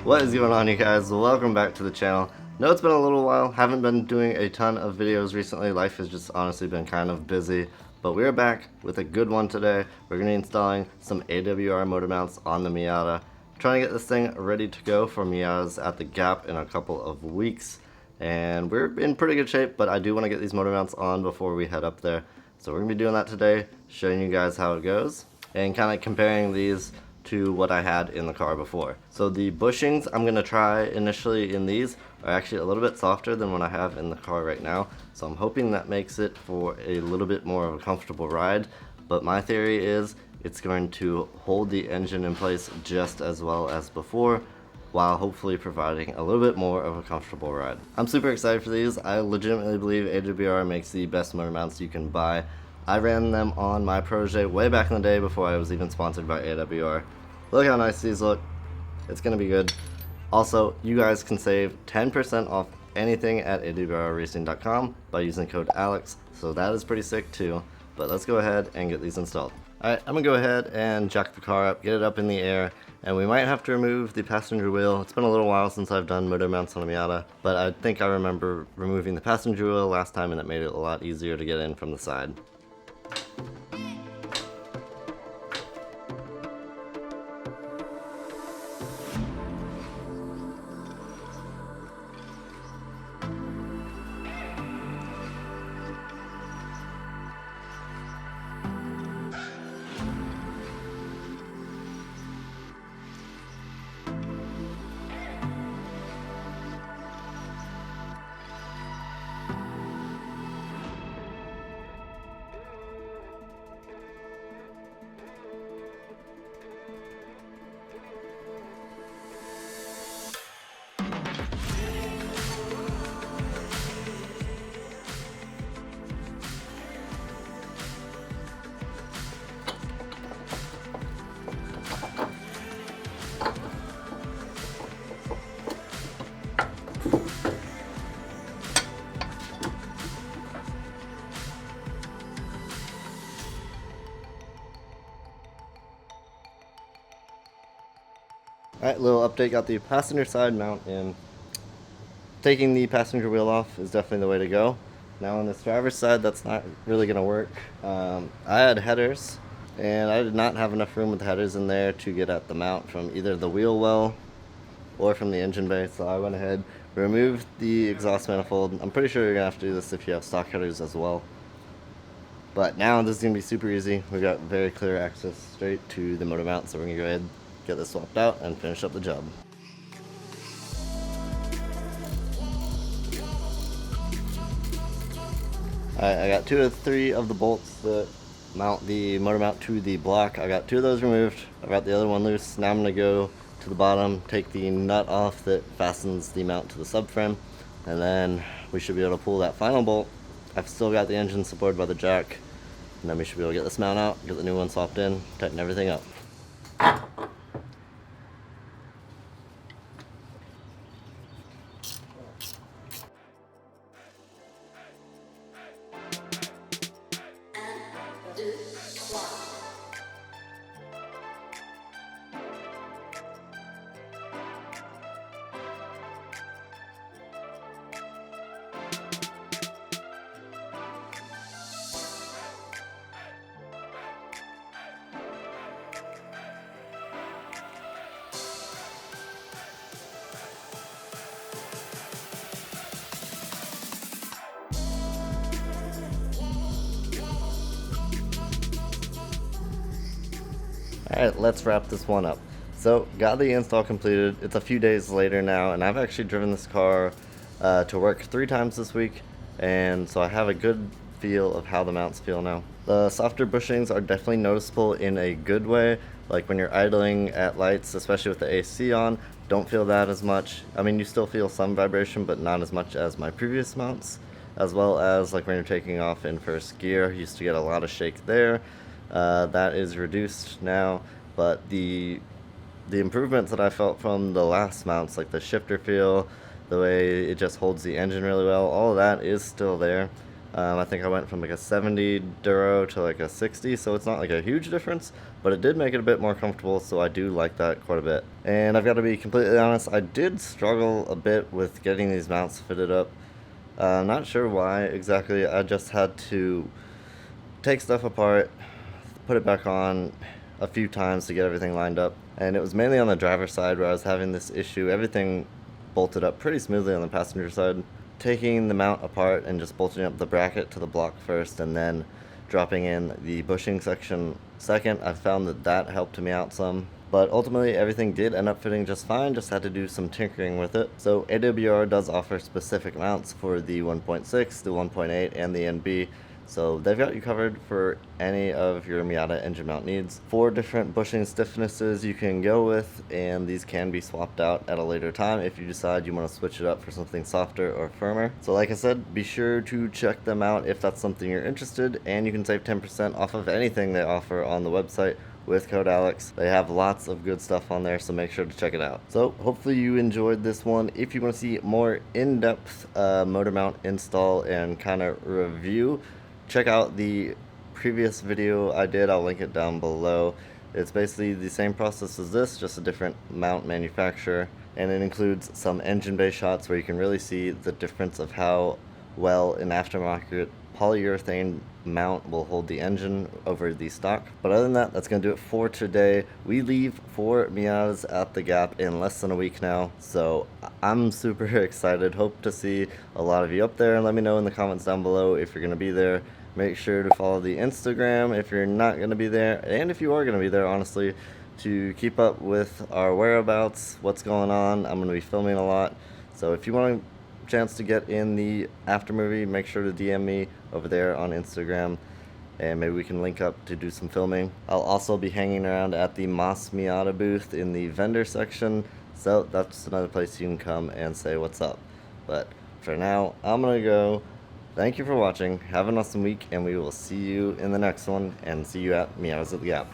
What is going on, you guys? Welcome back to the channel. Know it's been a little while, haven't been doing a ton of videos recently. Life has just honestly been kind of busy, but we're back with a good one today. We're going to be installing some AWR motor mounts on the Miata. Trying to get this thing ready to go for Miata's at the Gap in a couple of weeks. And we're in pretty good shape, but I do want to get these motor mounts on before we head up there. So we're going to be doing that today, showing you guys how it goes, and kind of comparing these to what I had in the car before. So the bushings I'm going to try initially in these are actually a little bit softer than what I have in the car right now. So I'm hoping that makes it for a little bit more of a comfortable ride. But my theory is it's going to hold the engine in place just as well as before, while hopefully providing a little bit more of a comfortable ride. I'm super excited for these. I legitimately believe AWR makes the best motor mounts you can buy. I ran them on my Perrucci way back in the day before I was even sponsored by AWR. Look how nice these look. It's gonna be good. Also, you guys can save 10% off anything at awrracing.com by using code ALEX, so that is pretty sick too. But let's go ahead and get these installed. Alright, I'm gonna go ahead and jack the car up, get it up in the air, and we might have to remove the passenger wheel. It's been a little while since I've done motor mounts on a Miata, but I think I remember removing the passenger wheel last time, and it made it a lot easier to get in from the side. Alright, little update, got the passenger side mount in. Taking the passenger wheel off is definitely the way to go. Now on this driver's side, that's not really going to work. I had headers, and I did not have enough room with the headers in there to get at the mount from either the wheel well or from the engine bay, so I went ahead, removed the exhaust manifold. I'm pretty sure you're going to have to do this if you have stock headers as well. But now this is going to be super easy. We've got very clear access straight to the motor mount, so we're going to go ahead, get this swapped out, and finish up the job. Alright, I got 2 of 3 of the bolts that mount the motor mount to the block. I got 2 of those removed. I got the other one loose. Now I'm going to go to the bottom, take the nut off that fastens the mount to the subframe, and then we should be able to pull that final bolt. I've still got the engine supported by the jack, and then we should be able to get this mount out, get the new one swapped in, tighten everything up. Alright, let's wrap this one up. So, got the install completed. It's a few days later now, and I've actually driven this car to work 3 times this week, and so I have a good feel of how the mounts feel now. The softer bushings are definitely noticeable in a good way, like when you're idling at lights, especially with the AC on, don't feel that as much. I mean, you still feel some vibration, but not as much as my previous mounts, as well as like when you're taking off in first gear, used to get a lot of shake there. That is reduced now, but the improvements that I felt from the last mounts, like the shifter feel, the way it just holds the engine really well, all of that is still there. I think I went from like a 70 Duro to like a 60, so it's not like a huge difference, but it did make it a bit more comfortable, so I do like that quite a bit. And I've got to be completely honest, I did struggle a bit with getting these mounts fitted up. Not sure why exactly, I just had to take stuff apart, put it back on a few times to get everything lined up. And it was mainly on the driver's side where I was having this issue. Everything bolted up pretty smoothly on the passenger side. Taking the mount apart and just bolting up the bracket to the block first and then dropping in the bushing section second, I found that that helped me out some. But ultimately everything did end up fitting just fine, just had to do some tinkering with it. So AWR does offer specific mounts for the 1.6, the 1.8, and the NB. So they've got you covered for any of your Miata engine mount needs. 4 different bushing stiffnesses you can go with, and these can be swapped out at a later time if you decide you want to switch it up for something softer or firmer. So like I said, be sure to check them out if that's something you're interested, and you can save 10% off of anything they offer on the website with code Alex. They have lots of good stuff on there, so make sure to check it out. So hopefully you enjoyed this one. If you want to see more in-depth motor mount install and kind of review, check out the previous video I did. I'll link it down below. It's basically the same process as this, just a different mount manufacturer, and it includes some engine bay shots where you can really see the difference of how well an aftermarket polyurethane mount will hold the engine over the stock. But other than that, that's going to do it for today. We leave for Miatas at the Gap in less than a week now, so I'm super excited. Hope to see a lot of you up there, and let me know in the comments down below if you're going to be there. Make sure to follow the Instagram if you're not going to be there, and if you are going to be there, honestly, to keep up with our whereabouts, what's going on. I'm going to be filming a lot, so if you want a chance to get in the after movie, make sure to DM me over there on Instagram, and maybe we can link up to do some filming. I'll also be hanging around at the Moss Miata booth in the vendor section, so that's another place you can come and say what's up. But for now, I'm going to go. Thank you for watching, have an awesome week, and we will see you in the next one, and see you at Miatas at the Gap.